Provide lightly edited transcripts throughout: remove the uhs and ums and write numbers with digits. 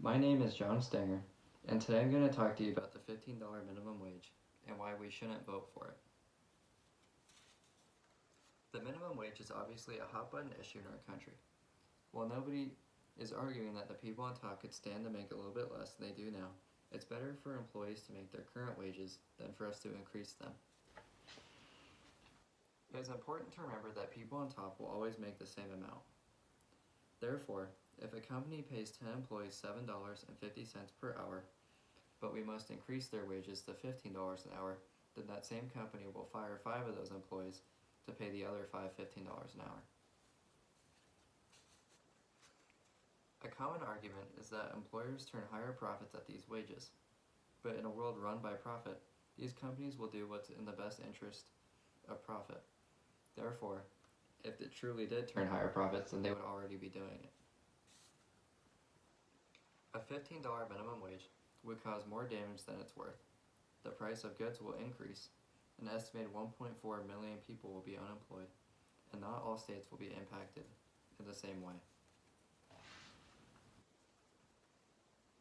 My name is John Stenger, and today I'm going to talk to you about the $15 minimum wage and why we shouldn't vote for it. The minimum wage is obviously a hot button issue in our country. While nobody is arguing that the people on top could stand to make a little bit less than they do now, it's better for employees to make their current wages than for us to increase them. It is important to remember that people on top will always make the same amount. Therefore, if a company pays 10 employees $7.50 per hour, but we must increase their wages to $15 an hour, then that same company will fire 5 of those employees to pay the other 5 $15 an hour. A common argument is that employers turn higher profits at these wages, but in a world run by profit, these companies will do what's in the best interest of profit. Therefore, if it truly did turn higher profits, then they would already be doing it. A $15 minimum wage would cause more damage than it's worth. The price of goods will increase. An estimated 1.4 million people will be unemployed, and not all states will be impacted in the same way.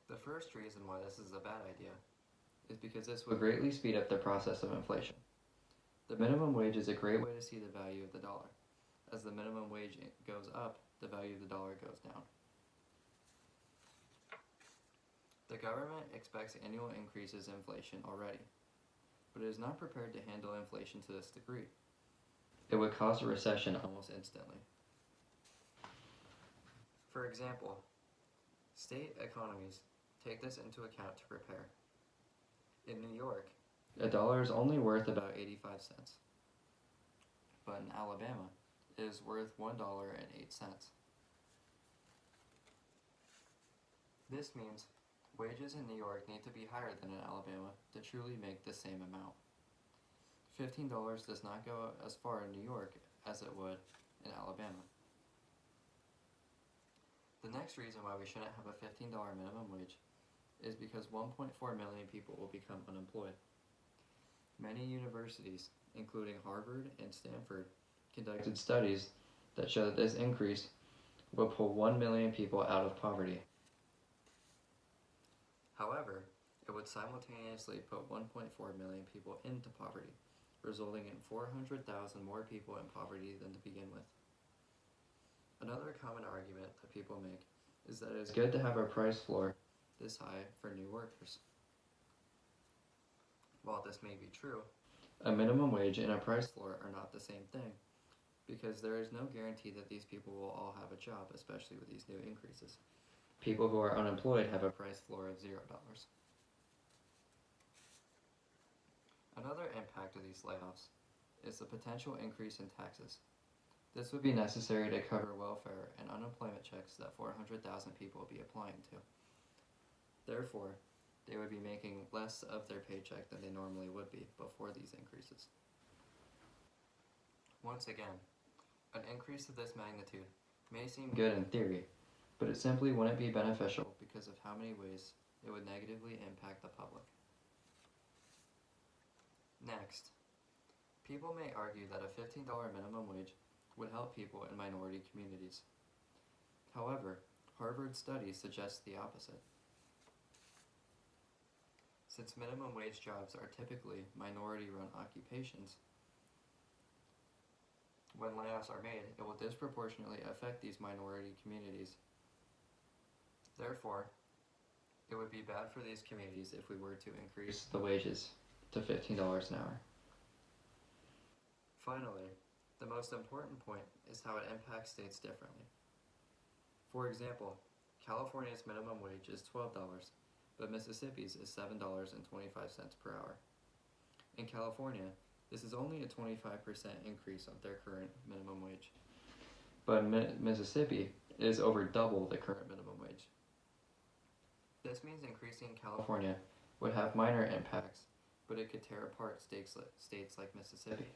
The first reason why this is a bad idea is because this would greatly speed up the process of inflation. The minimum wage is a great way to see the value of the dollar. As the minimum wage goes up, the value of the dollar goes down. The government expects annual increases in inflation already, but it is not prepared to handle inflation to this degree. It would cause a recession almost instantly. For example, state economies take this into account to prepare. In New York, a dollar is only worth about 85 cents, but in Alabama, it is worth $1.08. This means wages in New York need to be higher than in Alabama to truly make the same amount. $15 does not go as far in New York as it would in Alabama. The next reason why we shouldn't have a $15 minimum wage is because 1.4 million people will become unemployed. Many universities, including Harvard and Stanford, conducted studies that show that this increase will pull 1 million people out of poverty. However, it would simultaneously put 1.4 million people into poverty, resulting in 400,000 more people in poverty than to begin with. Another common argument that people make is that it is good to have a price floor this high for new workers. While this may be true, a minimum wage and a price floor are not the same thing, because there is no guarantee that these people will all have a job, especially with these new increases. People who are unemployed have a price floor of $0. Another impact of these layoffs is the potential increase in taxes. This would be necessary to cover welfare and unemployment checks that 400,000 people would be applying to. Therefore, they would be making less of their paycheck than they normally would be before these increases. Once again, an increase of this magnitude may seem good in theory, but it simply wouldn't be beneficial because of how many ways it would negatively impact the public. Next, people may argue that a $15 minimum wage would help people in minority communities. However, Harvard studies suggest the opposite. Since minimum wage jobs are typically minority-run occupations, when layoffs are made, it will disproportionately affect these minority communities. Therefore, it would be bad for these communities if we were to increase the wages to $15 an hour. Finally, the most important point is how it impacts states differently. For example, California's minimum wage is $12, but Mississippi's is $7.25 per hour. In California, this is only a 25% increase of their current minimum wage. But in Mississippi, it is over double the current minimum wage. This means increasing California would have minor impacts, but it could tear apart states like Mississippi.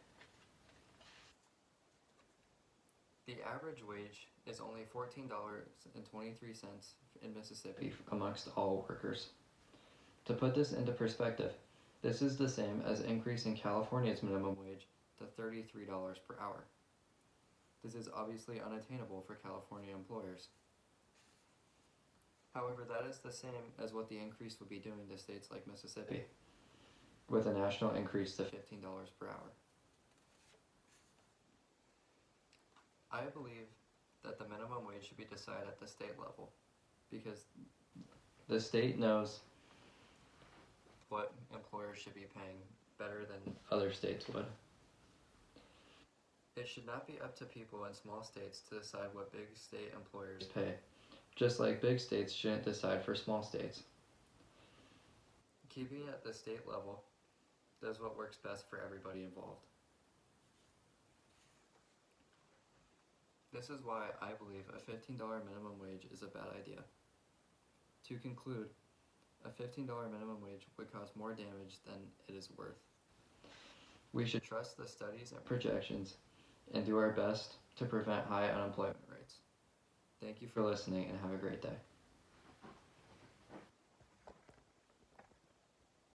The average wage is only $14.23 in Mississippi amongst all workers. To put this into perspective, this is the same as increasing California's minimum wage to $33 per hour. This is obviously unattainable for California employers. However, that is the same as what the increase would be doing to states like Mississippi, with a national increase to $15 per hour. I believe that the minimum wage should be decided at the state level, because the state knows what employers should be paying better than other states would. It should not be up to people in small states to decide what big state employers pay, just like big states shouldn't decide for small states. Keeping it at the state level does what works best for everybody involved. This is why I believe a $15 minimum wage is a bad idea. To conclude, a $15 minimum wage would cause more damage than it is worth. We should trust the studies and projections and do our best to prevent high unemployment rates. Thank you for listening and have a great day.